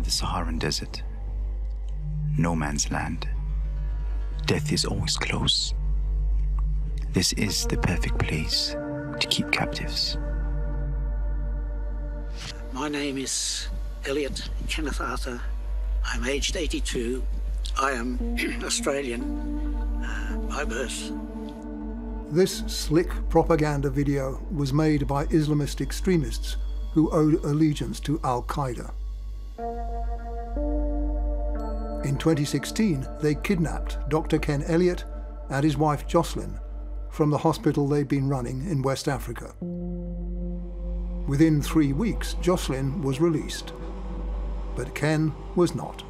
The Saharan desert. No man's land. Death is always close. This is the perfect place to keep captives. My name is Elliott, Kenneth Arthur. I'm aged 82. I am Australian by birth. This slick propaganda video was made by Islamist extremists who owed allegiance to Al-Qaeda. In 2016, they kidnapped Dr. Ken Elliott and his wife Jocelyn from the hospital they'd been running in West Africa. Within 3 weeks, Jocelyn was released, but Ken was not.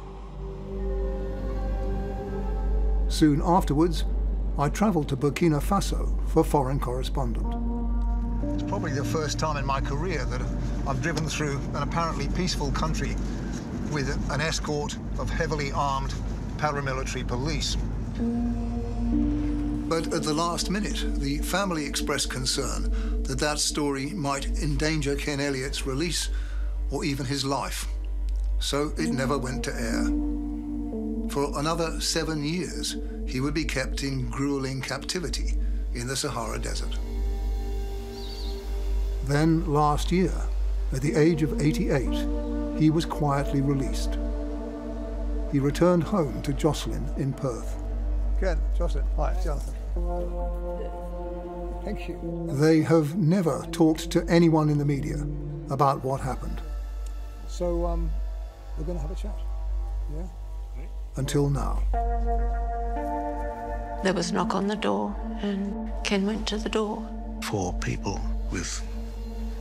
Soon afterwards, I travelled to Burkina Faso for Foreign Correspondent. It's probably the first time in my career that I've driven through an apparently peaceful country with an escort of heavily armed paramilitary police. But at the last minute, the family expressed concern that that story might endanger Ken Elliott's release or even his life. So it never went to air. For another 7 years, he would be kept in grueling captivity in the Sahara Desert. Then last year, at the age of 88, he was quietly released. He returned home to Jocelyn in Perth. Ken, Jocelyn, hi, Jonathan. Thank you. They have never talked to anyone in the media about what happened. So, we're going to have a chat, yeah? Until now. There was a knock on the door, and Ken went to the door. 4 people with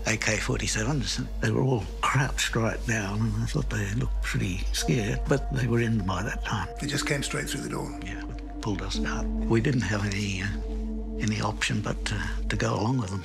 AK-47s. They were all crouched right down, and I thought they looked pretty scared, but they were in by that time. They just came straight through the door? Yeah, pulled us out. We didn't have any option but to go along with them.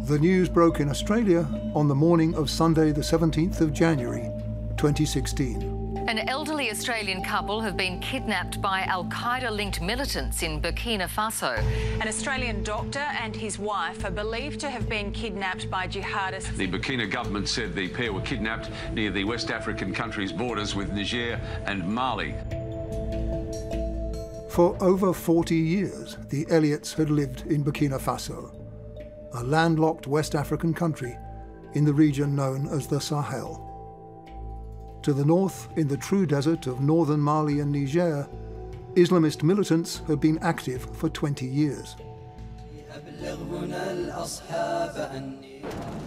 The news broke in Australia on the morning of Sunday, the 17th of January, 2016. An elderly Australian couple have been kidnapped by Al-Qaeda-linked militants in Burkina Faso. An Australian doctor and his wife are believed to have been kidnapped by jihadists. The Burkina government said the pair were kidnapped near the West African country's borders with Niger and Mali. For over 40 years, the Elliotts had lived in Burkina Faso, a landlocked West African country in the region known as the Sahel. To the north, in the true desert of northern Mali and Niger, Islamist militants have been active for 20 years.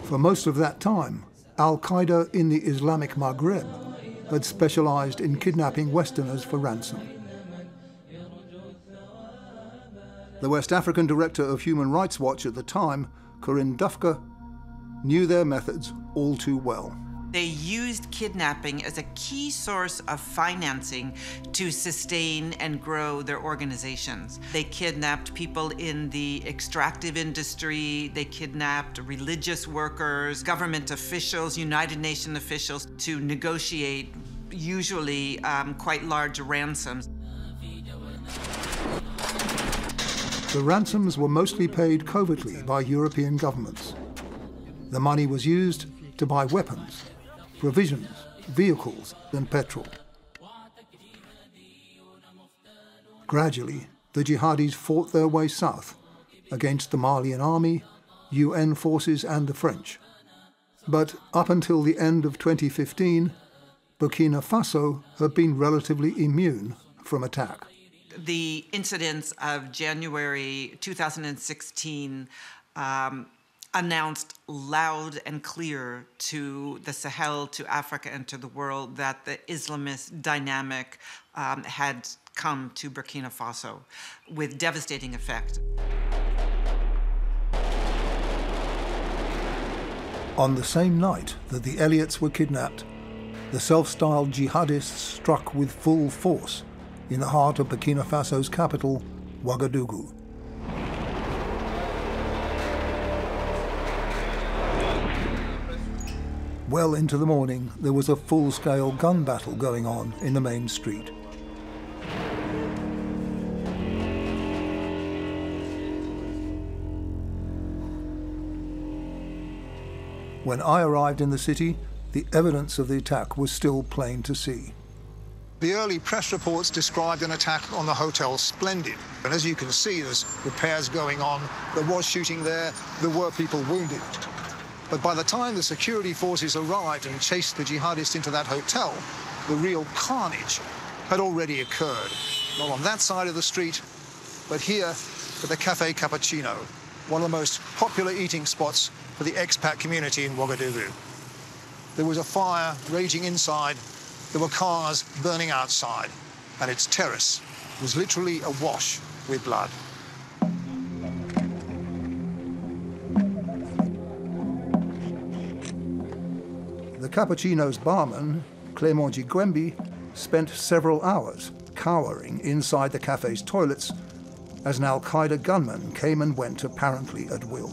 For most of that time, Al-Qaeda in the Islamic Maghreb had specialized in kidnapping Westerners for ransom. The West African director of Human Rights Watch at the time, Corinne Dufka, knew their methods all too well. They used kidnapping as a key source of financing to sustain and grow their organizations. They kidnapped people in the extractive industry, they kidnapped religious workers, government officials, United Nations officials to negotiate usually quite large ransoms. The ransoms were mostly paid covertly by European governments. The money was used to buy weapons, provisions, vehicles, and petrol. Gradually, the jihadis fought their way south against the Malian army, UN forces, and the French. But up until the end of 2015, Burkina Faso had been relatively immune from attack. The incidents of January 2016 announced loud and clear to the Sahel, to Africa, and to the world that the Islamist dynamic had come to Burkina Faso with devastating effect. On the same night that the Elliotts were kidnapped, the self-styled jihadists struck with full force in the heart of Burkina Faso's capital, Ouagadougou. Well into the morning, there was a full-scale gun battle going on in the main street. When I arrived in the city, the evidence of the attack was still plain to see. The early press reports described an attack on the Hotel Splendid. And as you can see, there's repairs going on. There was shooting there. There were people wounded. But by the time the security forces arrived and chased the jihadists into that hotel, the real carnage had already occurred. Not on that side of the street, but here at the Café Cappuccino, one of the most popular eating spots for the expat community in Ouagadougou. There was a fire raging inside. There were cars burning outside, and its terrace was literally awash with blood. The Cappuccino's barman, Clément Gwembi, spent several hours cowering inside the cafe's toilets as an Al-Qaeda gunman came and went apparently at will.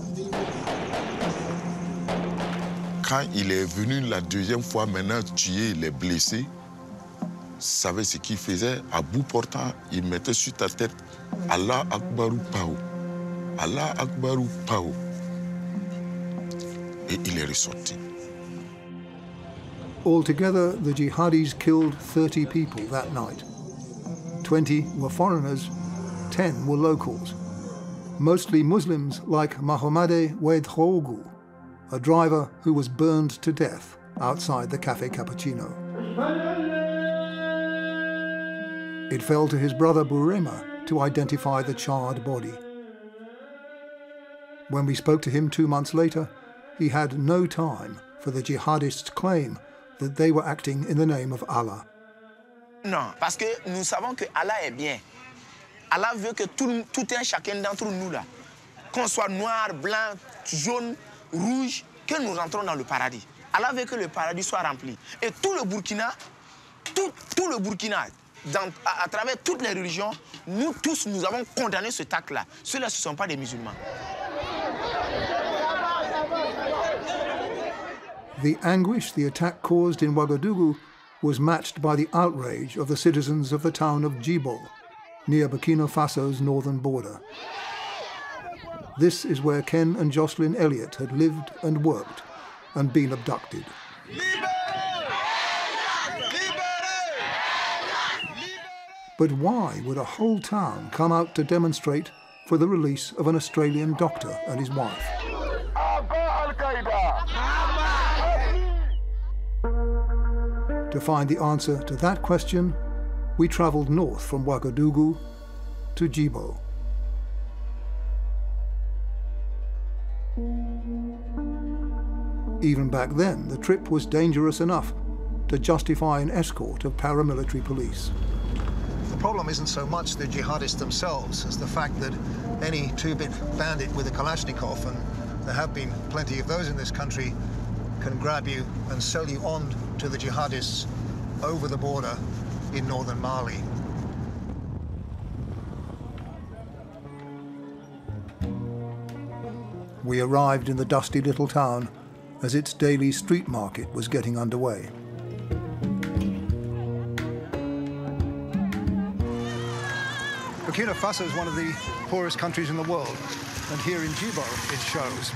Quand il est venu la deuxième fois maintenant tuer les blessés, savait ce qu'il faisait, à bout portant, il mettait sur ta tête Allah Akbarou Pao. Allah Akbarou Pao. Et il est ressorti. Altogether, the jihadis killed 30 people that night. 20 were foreigners, 10 were locals, mostly Muslims like Mahomadé Wedhougu, a driver who was burned to death outside the Café Cappuccino. It fell to his brother Burema to identify the charred body. When we spoke to him 2 months later, he had no time for the jihadists' claim that they were acting in the name of Allah. Non, parce que nous savons que Allah est bien. Allah veut que tout un chacun d'entre nous là, qu'on soit noir, blanc, jaune, rouge, que nous rentrons dans le paradis. Allah veut que le paradis soit rempli. Et tout le Burkina, tout le Burkina, à travers toutes les religions, nous tous, nous avons condamné cet acte-là. Ceux-là, ce ne sont pas des musulmans. The anguish the attack caused in Ouagadougou was matched by the outrage of the citizens of the town of Djibo, near Burkina Faso's northern border. This is where Ken and Jocelyn Elliott had lived and worked and been abducted. But why would a whole town come out to demonstrate for the release of an Australian doctor and his wife? To find the answer to that question, we travelled north from Ouagadougou to Djibo. Even back then, the trip was dangerous enough to justify an escort of paramilitary police. The problem isn't so much the jihadists themselves as the fact that any two-bit bandit with a Kalashnikov, and there have been plenty of those in this country, can grab you and sell you on to the jihadists over the border in northern Mali. We arrived in the dusty little town as its daily street market was getting underway. Burkina Faso is one of the poorest countries in the world, and here in Djibo it shows.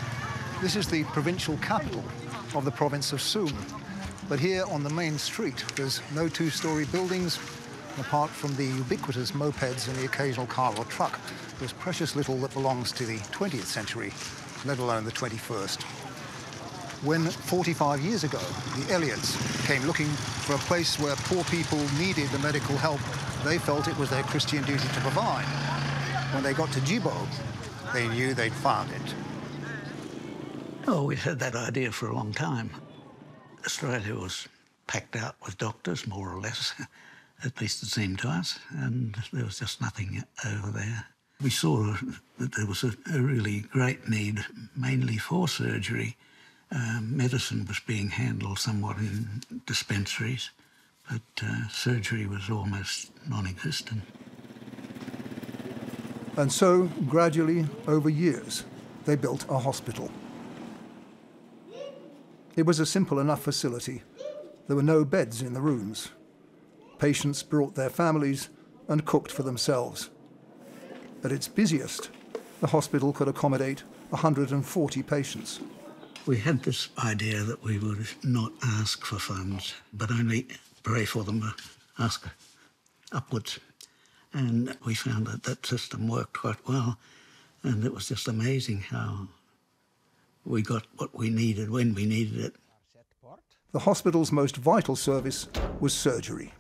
This is the provincial capital of the province of Soum. But here on the main street, there's no two-story buildings. Apart from the ubiquitous mopeds and the occasional car or truck, there's precious little that belongs to the 20th century, let alone the 21st. When 45 years ago, the Elliotts came looking for a place where poor people needed the medical help they felt it was their Christian duty to provide. When they got to Djibo, they knew they'd found it. Oh, we'd had that idea for a long time. Australia was packed out with doctors, more or less, at least it seemed to us, and there was just nothing over there. We saw that there was a really great need, mainly for surgery. Medicine was being handled somewhat in dispensaries, but surgery was almost non-existent. And so, gradually, over years, they built a hospital. It was a simple enough facility. There were no beds in the rooms. Patients brought their families and cooked for themselves. At its busiest, the hospital could accommodate 140 patients. We had this idea that we would not ask for funds, but only pray for them, ask upwards. And we found that that system worked quite well, and it was just amazing how we got what we needed when we needed it. The hospital's most vital service was surgery.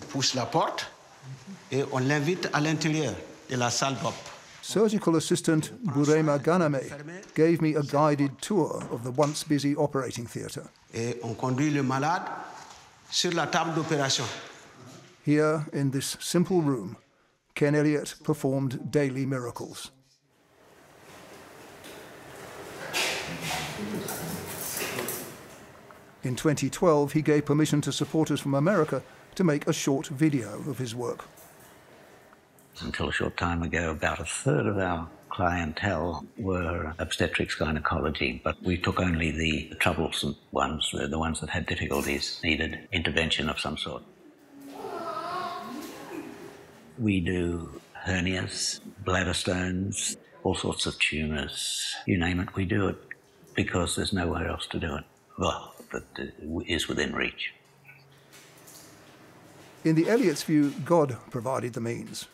On pousse la porte et on l'invite à l'intérieur de la salle d'op. Surgical assistant Burema Ganame gave me a guided tour of the once busy operating theatre. Et on conduit le malade sur la table d'opération. Here, in this simple room, Ken Elliott performed daily miracles. In 2012, he gave permission to supporters from America to make a short video of his work. Until a short time ago, about a third of our clientele were obstetrics gynecology, but we took only the troublesome ones, the ones that had difficulties, needed intervention of some sort. We do hernias, bladder stones, all sorts of tumours, you name it, we do it because there's nowhere else to do it. Well, that is within reach. In the Elliotts' view, God provided the means.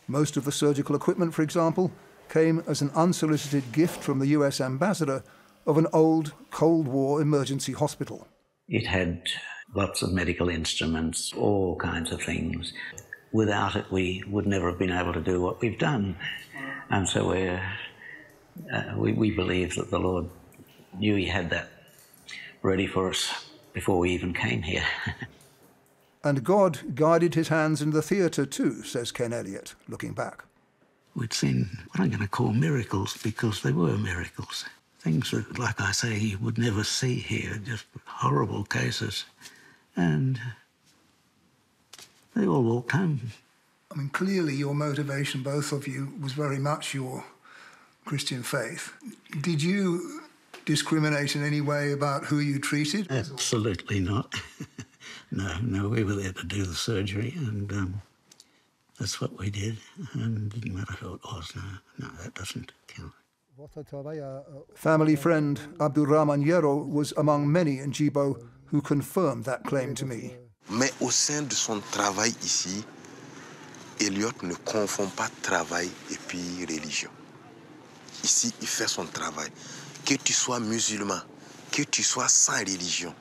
Most of the surgical equipment, for example, came as an unsolicited gift from the US ambassador of an old Cold War emergency hospital. It had lots of medical instruments, all kinds of things. Without it, we would never have been able to do what we've done. And so we believe that the Lord knew he had that ready for us before we even came here. And God guided his hands in the theatre too, says Ken Elliott, looking back. We'd seen what I'm going to call miracles because they were miracles. Things that, like I say, you would never see here, just horrible cases. And they all walked home. I mean, clearly your motivation, both of you, was very much your Christian faith. Did you discriminate in any way about who you treated? Absolutely not. No, we were there to do the surgery, and that's what we did, and it didn't matter who it was. No, that doesn't count. Family friend Abdurrahman Yero was among many in Djibo who confirmed that claim to me. Mais au sein de son travail ici, Elliott ne confond pas travail et puis religion. Ici, il fait son travail. Que tu sois musulman, que tu sois sans religion,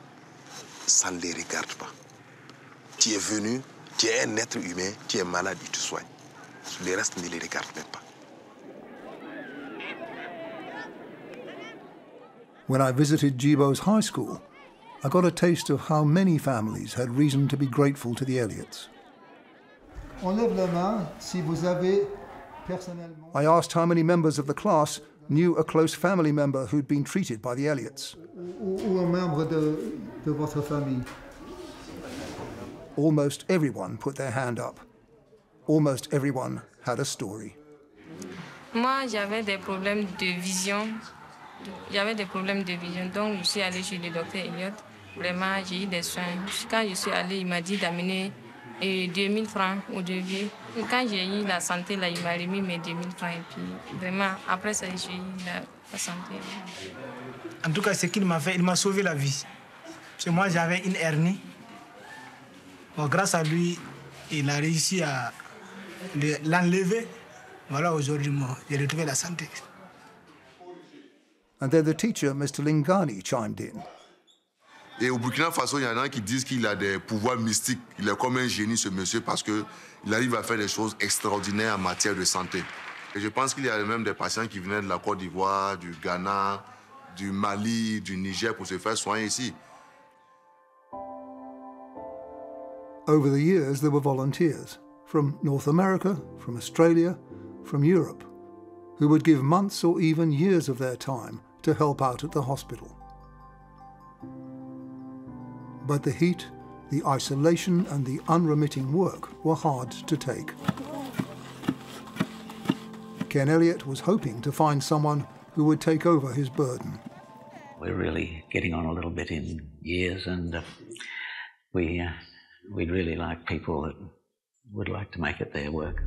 ça ne les regarde pas. Tu es venu, tu es un être humain, tu es malade, il te soigne. Le reste ne les regarde même pas. When I visited Djibo's high school, I got a taste of how many families had reason to be grateful to the Elliotts. I asked how many members of the class knew a close family member who'd been treated by the Elliotts. Almost everyone put their hand up. Almost everyone had a story. Moi, j'avais des problèmes de vision. Donc je suis allée chez le docteur Elliott. Vraiment, j'ai eu des soins. Quand je suis allée, il m'a dit d'amener 2000 francs au début. Quand j'ai eu la santé, là, il m'a remis mes 2000 francs. Et puis, vraiment, après ça, j'ai eu la santé. En tout cas, ce qu'il m'a fait, il m'a sauvé la vie. Parce que moi, j'avais une hernie. Bon, grâce à lui, il a réussi à l'enlever. Voilà, aujourd'hui, moi, j'ai retrouvé la santé. And then the teacher, Mr. Lingani, chimed in. Et au Burkina Faso, il y en a qui disent qu'il a des pouvoirs mystiques. Il est comme un génie, ce monsieur, parce qu'il arrive à faire des choses extraordinaires en matière de santé. Et je pense qu'il y a même des patients qui venaient de la Côte d'Ivoire, du Ghana, du Mali, du Niger pour se faire soigner ici. Over the years, there were volunteers from North America, from Australia, from Europe, who would give months or even years of their time to help out at the hospital. But the heat, the isolation, and the unremitting work were hard to take. Ken Elliott was hoping to find someone who would take over his burden. we're really getting on a little bit in years, and we'd really like people that would like to make it their work.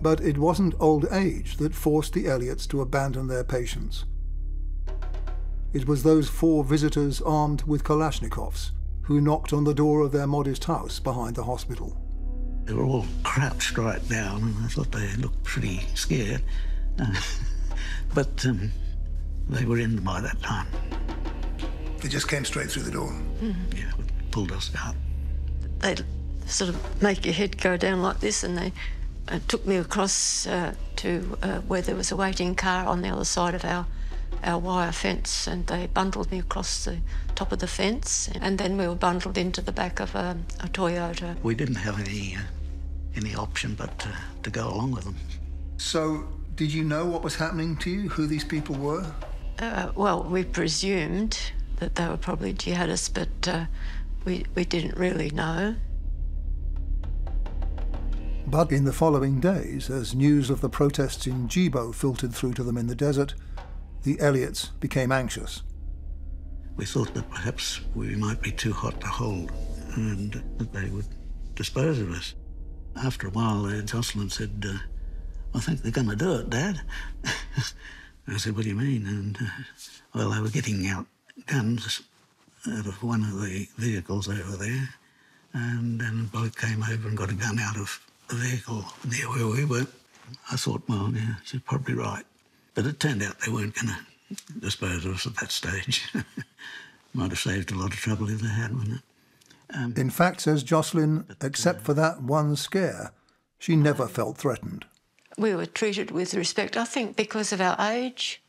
But it wasn't old age that forced the Elliots to abandon their patients. It was those 4 visitors armed with Kalashnikovs who knocked on the door of their modest house behind the hospital. They were all crouched right down, and I thought they looked pretty scared. But they were in by that time. They just came straight through the door? Yeah, pulled us out. They sort of make your head go down like this, and they took me across to where there was a waiting car on the other side of our wire fence, and they bundled me across the top of the fence, and then we were bundled into the back of a Toyota. We didn't have any option but to go along with them. So, did you know what was happening to you, who these people were? Well, we presumed that they were probably jihadists, but we didn't really know. But in the following days, as news of the protests in Djibo filtered through to them in the desert, the Elliots became anxious. We thought that perhaps we might be too hot to hold and that they would dispose of us. After a while, Jocelyn said, I think they're going to do it, Dad. I said, what do you mean? And, well, they were getting out guns out of one of the vehicles over there, and then a bloke came over and got a gun out of the vehicle near where we were. I thought, well, yeah, she's probably right. But it turned out they weren't going to dispose of us at that stage. Might have saved a lot of trouble if they had, wouldn't it? In fact, says Jocelyn, except for that one scare, she never felt threatened. We were treated with respect, I think, because of our age.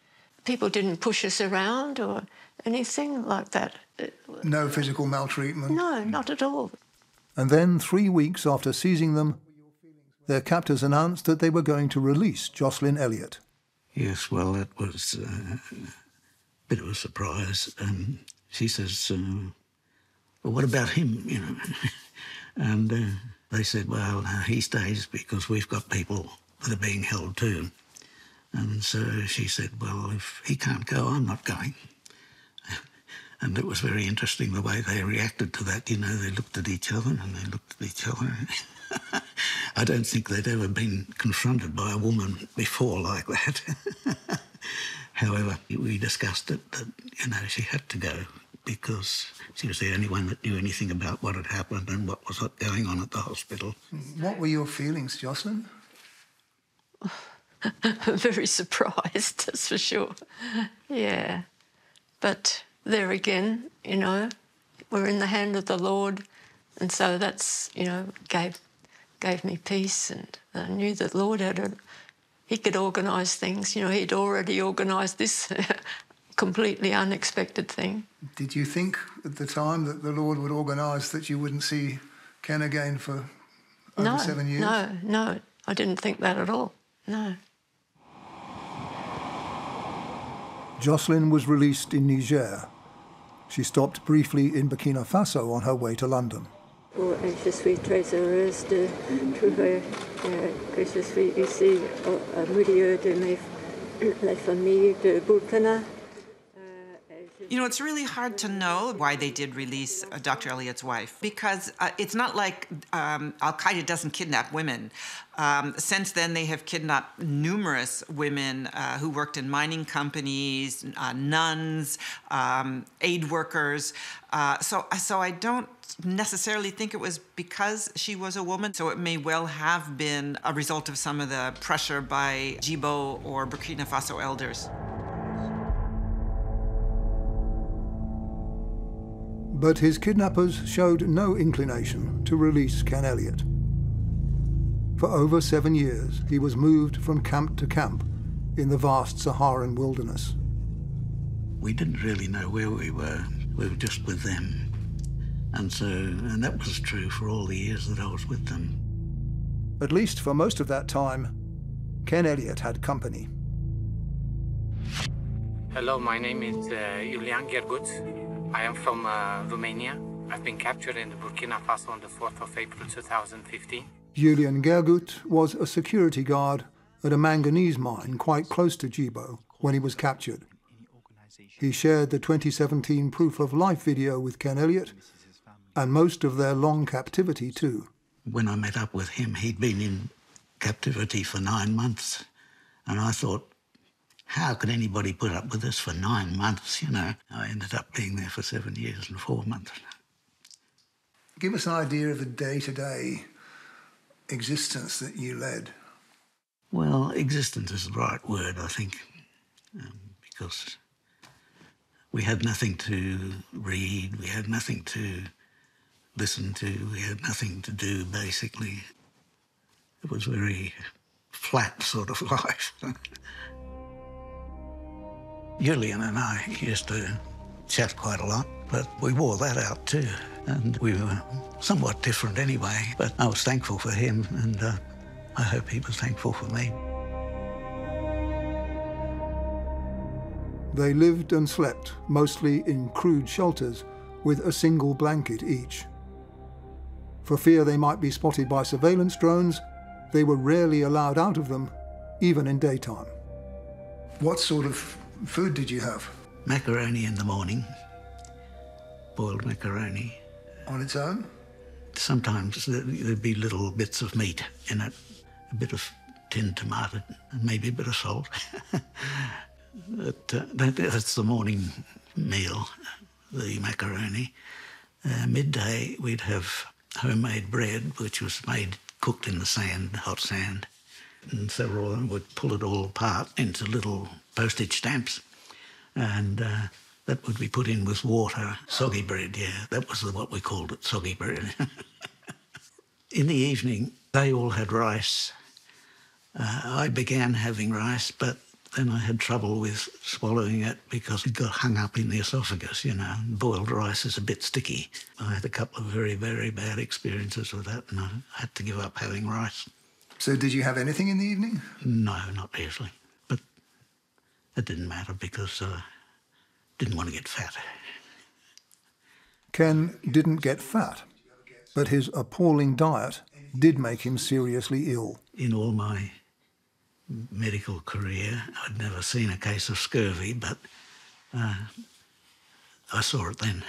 People didn't push us around or anything like that. No physical maltreatment? No, not at all. And then, 3 weeks after seizing them, their captors announced that they were going to release Jocelyn Elliott. Yes, well, that was a bit of a surprise. She says, well, what about him, you know? And they said, well, he stays because we've got people that are being held too. And so she said, well, if he can't go, I'm not going. And it was very interesting the way they reacted to that. You know, they looked at each other and they looked at each other. I don't think they'd ever been confronted by a woman before like that. However, we discussed it, that, you know, she had to go because she was the only one that knew anything about what had happened and what was going on at the hospital. What were your feelings, Jocelyn? Very surprised, that's for sure. Yeah. But there again, you know, we're in the hand of the Lord, and so that's, you know, gave me peace, and I knew that the Lord he could organise things. You know, he'd already organised this completely unexpected thing. Did you think at the time that the Lord would organise that you wouldn't see Ken again for over 7 years? No, I didn't think that at all, no. Jocelyn was released in Niger. She stopped briefly in Burkina Faso on her way to London. Je suis très heureuse de trouver que je suis ici au milieu de la famille de Burkina. You know, it's really hard to know why they did release Dr. Elliott's wife, because it's not like Al-Qaeda doesn't kidnap women. Since then, they have kidnapped numerous women who worked in mining companies, nuns, aid workers. So I don't necessarily think it was because she was a woman. So it may well have been a result of some of the pressure by Djibo or Burkina Faso elders. But his kidnappers showed no inclination to release Ken Elliott. For over 7 years, he was moved from camp to camp in the vast Saharan wilderness. We didn't really know where we were. We were just with them. And that was true for all the years that I was with them. At least for most of that time, Ken Elliott had company. Hello, my name is Julian Gergut. I am from Romania. I've been captured in Burkina Faso on the 4th of April 2015. Julian Gergut was a security guard at a manganese mine quite close to Djibo when he was captured. He shared the 2017 Proof of Life video with Ken Elliott and most of their long captivity too. When I met up with him, he'd been in captivity for 9 months, and I thought, how could anybody put up with this for 9 months, you know? I ended up being there for 7 years and 4 months. Give us an idea of the day-to-day existence that you led. Well, existence is the right word, I think, because we had nothing to read, we had nothing to listen to, we had nothing to do, basically. It was very flat sort of life. Julian and I used to chat quite a lot, but we wore that out too. And we were somewhat different anyway, but I was thankful for him, and I hope he was thankful for me. They lived and slept mostly in crude shelters with a single blanket each. For fear they might be spotted by surveillance drones, they were rarely allowed out of them, even in daytime. What sort of food did you have? Macaroni in the morning, boiled macaroni. On its own? Sometimes there'd be little bits of meat in it, a bit of tinned tomato, and maybe a bit of salt. That's the morning meal, the macaroni. Midday, we'd have homemade bread, which was cooked in the sand, hot sand. And several of them would pull it all apart into little postage stamps. And that would be put in with water. Soggy bread, yeah, that was what we called it, soggy bread. In the evening, they all had rice. I began having rice, but then I had trouble with swallowing it because it got hung up in the esophagus, you know. Boiled rice is a bit sticky. I had a couple of very, very bad experiences with that, and I had to give up having rice. So did you have anything in the evening? No, not usually. But it didn't matter because I didn't want to get fat. Ken didn't get fat, but his appalling diet did make him seriously ill. In all my medical career, I'd never seen a case of scurvy, but I saw it then.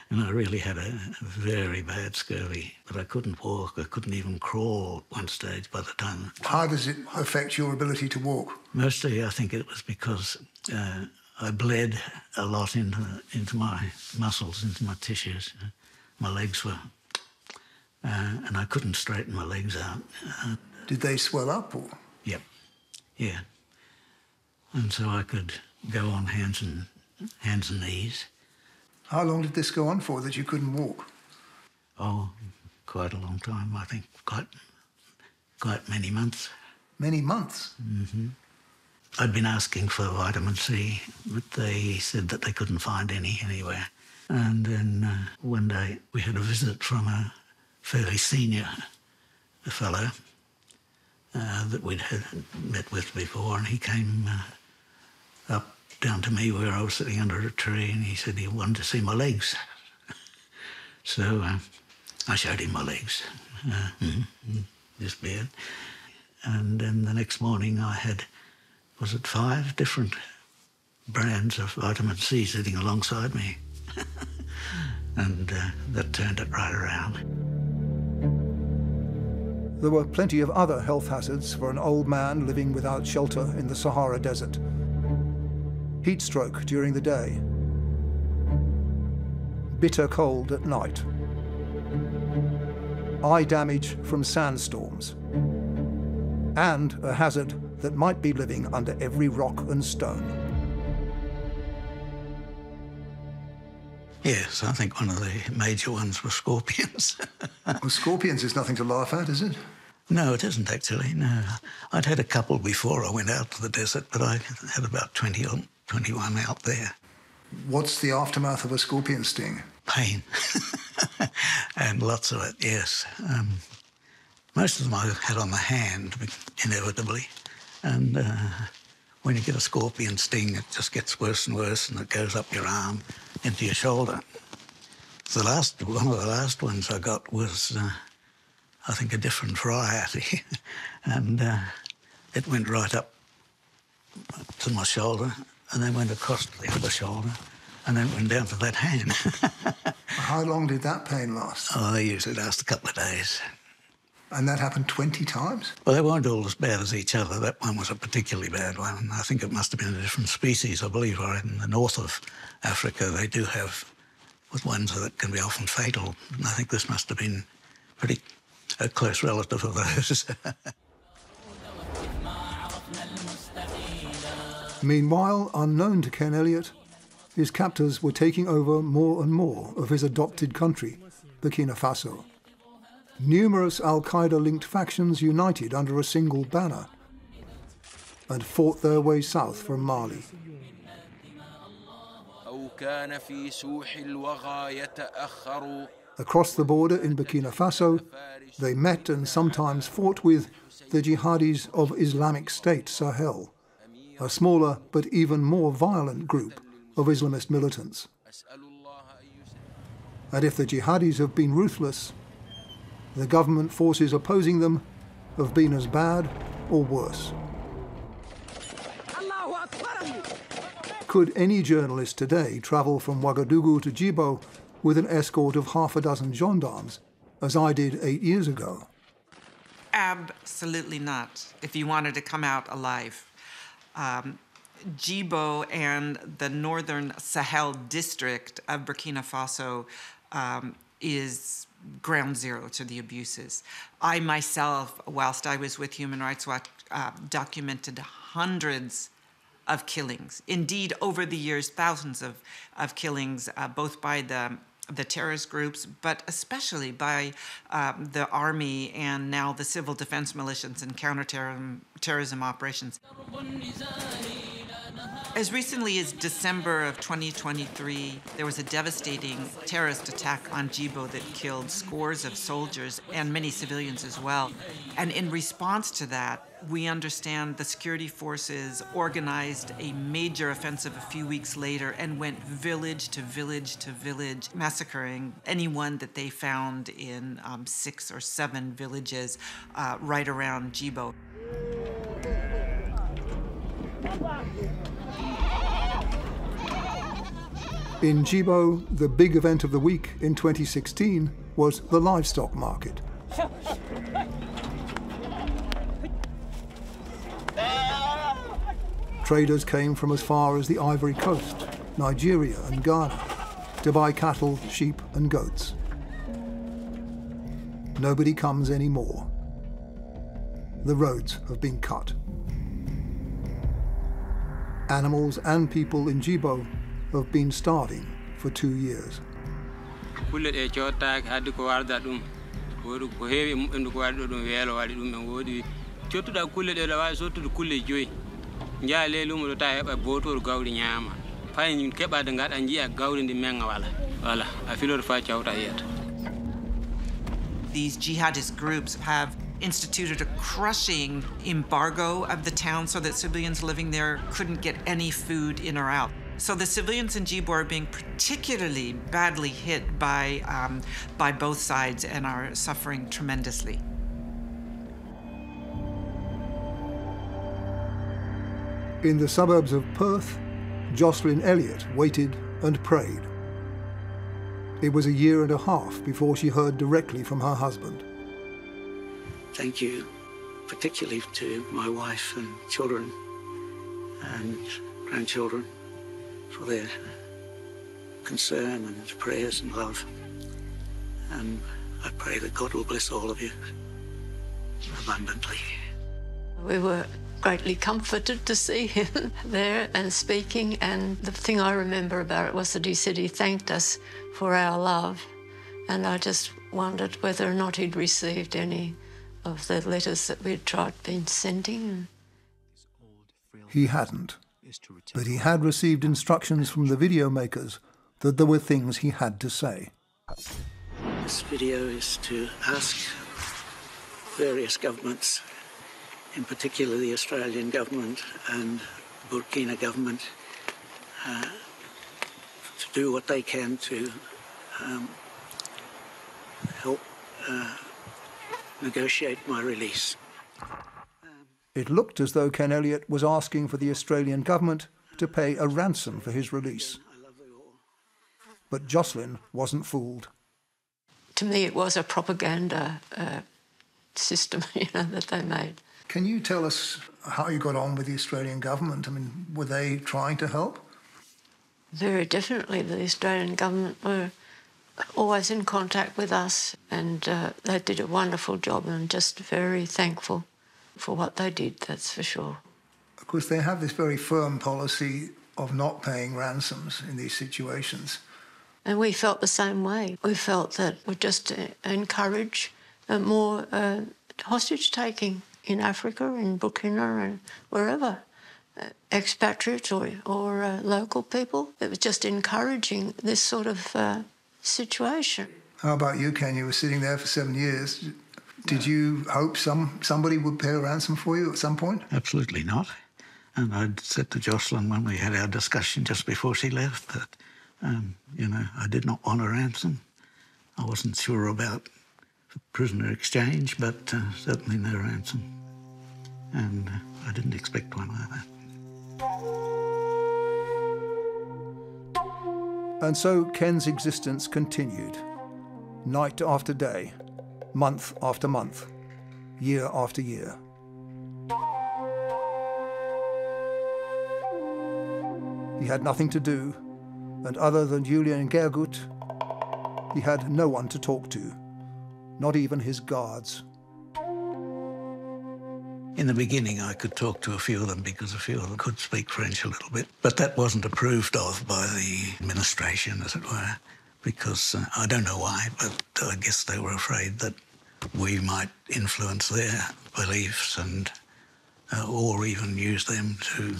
And I really had a very bad scurvy. But I couldn't walk, I couldn't even crawl at one stage by the time. How does it affect your ability to walk? Mostly I think it was because I bled a lot into my muscles, into my tissues. My legs were... and I couldn't straighten my legs out. Did they swell up? Or? Yep, yeah. And so I could go on hands and knees. How long did this go on for, that you couldn't walk? Oh, quite a long time, I think. Quite many months. Many months? Mm-hmm. I'd been asking for vitamin C, but they said that they couldn't find any anywhere. And then one day we had a visit from a fairly senior fellow that we'd met with before, and he came up down to me where I was sitting under a tree, and he said he wanted to see my legs. So I showed him my legs, just beard. And then the next morning I had, was it 5 different brands of vitamin C sitting alongside me. And that turned it right around. There were plenty of other health hazards for an old man living without shelter in the Sahara Desert. Heat stroke during the day. Bitter cold at night. Eye damage from sandstorms. And a hazard that might be living under every rock and stone. Yes, I think one of the major ones was scorpions. Well, scorpions is nothing to laugh at, is it? No, it isn't actually, no. I'd had a couple before I went out to the desert, but I had about 20 or 21 out there. What's the aftermath of a scorpion sting? Pain. And lots of it, yes. Most of them I had on the hand, inevitably. And when you get a scorpion sting, it just gets worse and worse, and it goes up your arm into your shoulder. One of the last ones I got was, I think, a different variety. And It went right up to my shoulder and then went across to the other shoulder and then went down to that hand. How long did that pain last? Oh, they usually last a couple of days. And that happened 20 times? Well, they weren't all as bad as each other. That one was a particularly bad one. I think it must have been a different species. I believe right in the north of Africa they do have ones that can be often fatal. And I think this must have been pretty a close relative of those. Meanwhile, unknown to Ken Elliott, his captors were taking over more and more of his adopted country, Burkina Faso. Numerous al-Qaeda-linked factions united under a single banner and fought their way south from Mali. Across the border in Burkina Faso, they met and sometimes fought with the jihadis of Islamic State Sahel, a smaller but even more violent group of Islamist militants. And if the jihadis have been ruthless, the government forces opposing them have been as bad or worse. Could any journalist today travel from Ouagadougou to Djibo with an escort of half a dozen gendarmes, as I did 8 years ago? Absolutely not, if you wanted to come out alive. Djibo and the northern Sahel district of Burkina Faso is ground zero to the abuses. I myself, whilst I was with Human Rights Watch, documented hundreds of killings. Indeed, over the years, thousands of killings, both by the terrorist groups, but especially by the army and now the civil defense militias and counterterrorism operations. As recently as December of 2023, there was a devastating terrorist attack on Djibo that killed scores of soldiers and many civilians as well. And in response to that, we understand the security forces organized a major offensive a few weeks later and went village to village to village, massacring anyone that they found in 6 or 7 villages right around Djibo. In Djibo, the big event of the week in 2016 was the livestock market. Traders came from as far as the Ivory Coast, Nigeria and Ghana to buy cattle, sheep and goats. Nobody comes anymore. The roads have been cut. Animals and people in Djibo have been starving for 2 years. These jihadist groups have instituted a crushing embargo of the town so that civilians living there couldn't get any food in or out. So the civilians in Djibo are being particularly badly hit by both sides and are suffering tremendously. In the suburbs of Perth, Jocelyn Elliott waited and prayed. It was a year and a half before she heard directly from her husband. Thank you, particularly to my wife and children and grandchildren for their concern and prayers and love. And I pray that God will bless all of you abundantly. We were greatly comforted to see him there and speaking, and the thing I remember about it was that he said he thanked us for our love, and I just wondered whether or not he'd received any of the letters that we'd been sending. He hadn't, but he had received instructions from the video makers that there were things he had to say. This video is to ask various governments, in particular the Australian government and Burkina government, to do what they can to help negotiate my release. It looked as though Ken Elliott was asking for the Australian government to pay a ransom for his release. But Jocelyn wasn't fooled. To me, it was a propaganda system, that they made. Can you tell us how you got on with the Australian government? I mean, were they trying to help? Very definitely. The Australian government were always in contact with us, and they did a wonderful job, and I'm just very thankful for what they did, that's for sure. Of course, they have this very firm policy of not paying ransoms in these situations. And we felt the same way. We felt that we just encourage more hostage-taking in Africa, in Burkina and wherever, expatriates or local people. It was just encouraging this sort of situation. How about you, Ken? You were sitting there for 7 years. Did you hope somebody would pay a ransom for you at some point? Absolutely not. And I'd said to Jocelyn when we had our discussion just before she left that, I did not want a ransom. I wasn't sure about prisoner exchange, but certainly no ransom. And I didn't expect one either. And so Ken's existence continued, night after day, month after month, year after year. He had nothing to do, and other than Julian Gergut, he had no one to talk to, not even his guards. In the beginning, I could talk to a few of them because a few of them could speak French a little bit, but that wasn't approved of by the administration, as it were, because I don't know why, but I guess they were afraid that we might influence their beliefs and or even use them to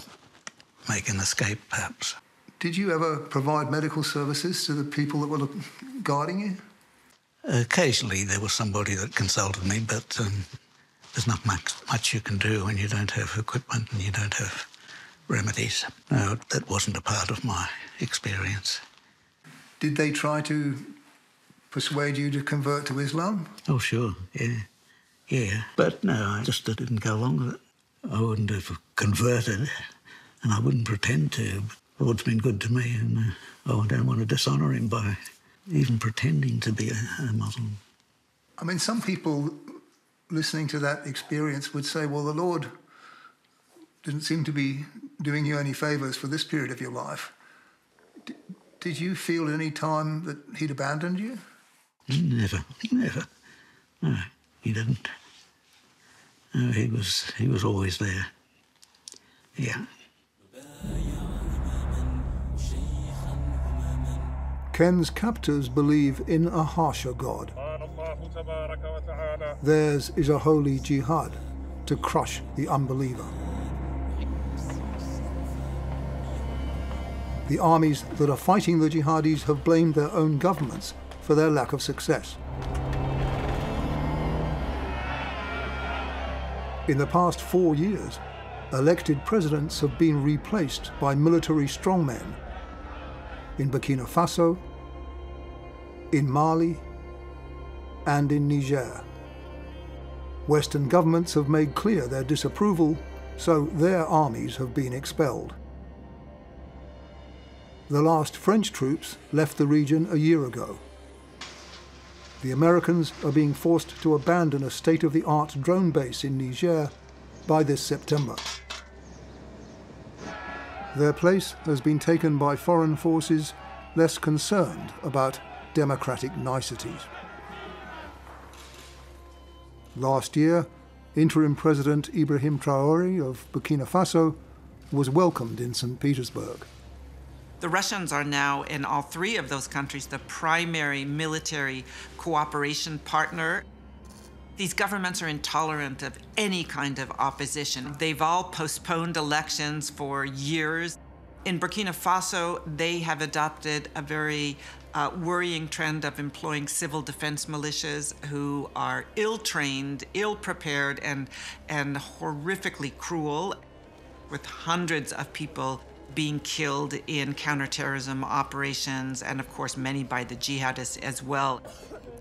make an escape, perhaps. Did you ever provide medical services to the people that were guarding you? Occasionally there was somebody that consulted me, but there's not much you can do when you don't have equipment and you don't have remedies. No, that wasn't a part of my experience. Did they try to persuade you to convert to Islam? Oh, sure, yeah. But no, I just didn't go along with it. I wouldn't have converted, and I wouldn't pretend to. The Lord's been good to me, and I don't want to dishonour him by even pretending to be a Muslim. I mean, some people listening to that experience would say, well, the Lord didn't seem to be doing you any favours for this period of your life. Did you feel at any time that he'd abandoned you? Never. No, he didn't. No, he was always there. Yeah. Ken's captors believe in a harsher God. Theirs is a holy jihad to crush the unbeliever. The armies that are fighting the jihadis have blamed their own governments for their lack of success. In the past 4 years, elected presidents have been replaced by military strongmen in Burkina Faso, in Mali, and in Niger. Western governments have made clear their disapproval, so their armies have been expelled. The last French troops left the region a year ago. The Americans are being forced to abandon a state-of-the-art drone base in Niger by this September. Their place has been taken by foreign forces less concerned about democratic niceties. Last year, interim President Ibrahim Traoré of Burkina Faso was welcomed in St. Petersburg. The Russians are now, in all three of those countries, the primary military cooperation partner. These governments are intolerant of any kind of opposition. They've all postponed elections for years. In Burkina Faso, they have adopted a very worrying trend of employing civil defense militias who are ill-trained, ill-prepared, and horrifically cruel, with hundreds of people being killed in counterterrorism operations, and of course many by the jihadists as well.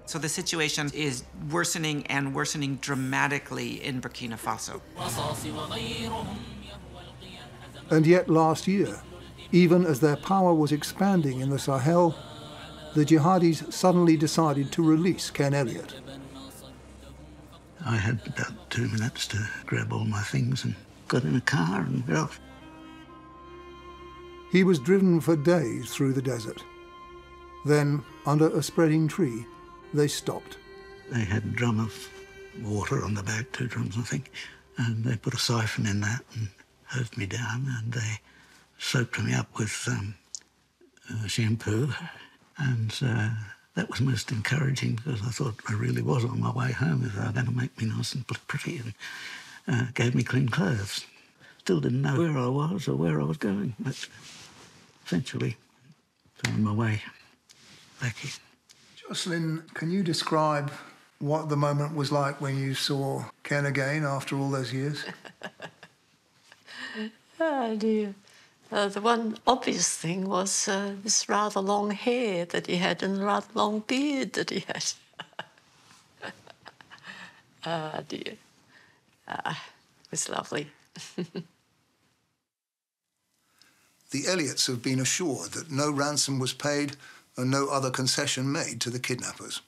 So the situation is worsening and worsening dramatically in Burkina Faso. And yet last year, even as their power was expanding in the Sahel, the jihadis suddenly decided to release Ken Elliott. I had about 2 minutes to grab all my things and got in a car and got off. He was driven for days through the desert. Then, under a spreading tree, they stopped. They had a drum of water on the back, 2 drums, I think, and they put a siphon in that and hosed me down, and they soaked me up with shampoo, and that was most encouraging because I thought I really was on my way home if they were going to make me nice and pretty, and gave me clean clothes. Still didn't know where I was or where I was going, but eventually found my way back here. Jocelyn, can you describe what the moment was like when you saw Ken again after all those years? Oh, dear. The one obvious thing was this rather long hair that he had and the rather long beard that he had. Ah, dear. It was lovely. The Elliots have been assured that no ransom was paid and no other concession made to the kidnappers.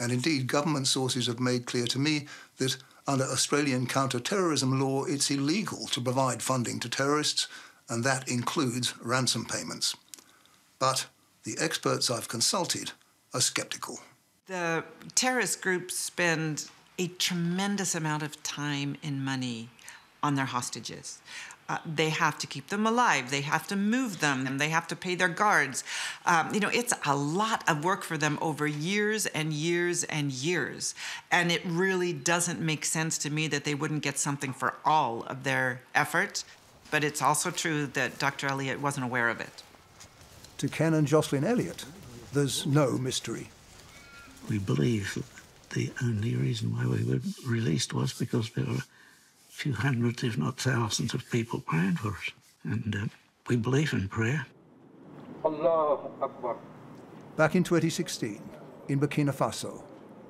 And indeed, government sources have made clear to me that under Australian counter-terrorism law, it's illegal to provide funding to terrorists, and that includes ransom payments. But the experts I've consulted are sceptical. The terrorist groups spend a tremendous amount of time and money on their hostages. They have to keep them alive, they have to move them, and they have to pay their guards. It's a lot of work for them over years and years and years. And it really doesn't make sense to me that they wouldn't get something for all of their effort. But it's also true that Dr. Elliott wasn't aware of it. To Ken and Jocelyn Elliott, there's no mystery. We believe that the only reason why we were released was because there were a few hundreds, if not thousands, of people praying for us. And we believe in prayer. Allahu Akbar. Back in 2016, in Burkina Faso,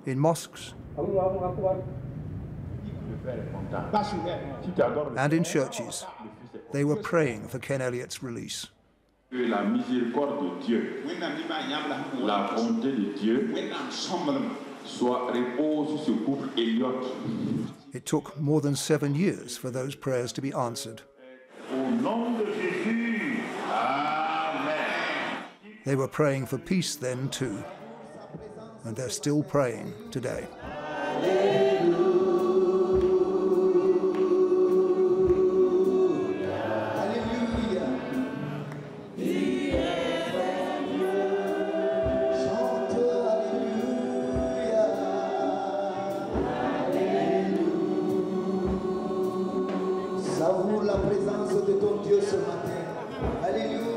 in mosques and in churches, they were praying for Ken Elliott's release. La miséricorde de Dieu, la bonté de Dieu, soit repose sur ce couple Elliott. It took more than 7 years for those prayers to be answered. Au nom de Jésus, Amen. They were praying for peace then too, and they're still praying today. Savoure la présence de ton Dieu ce matin. Alléluia.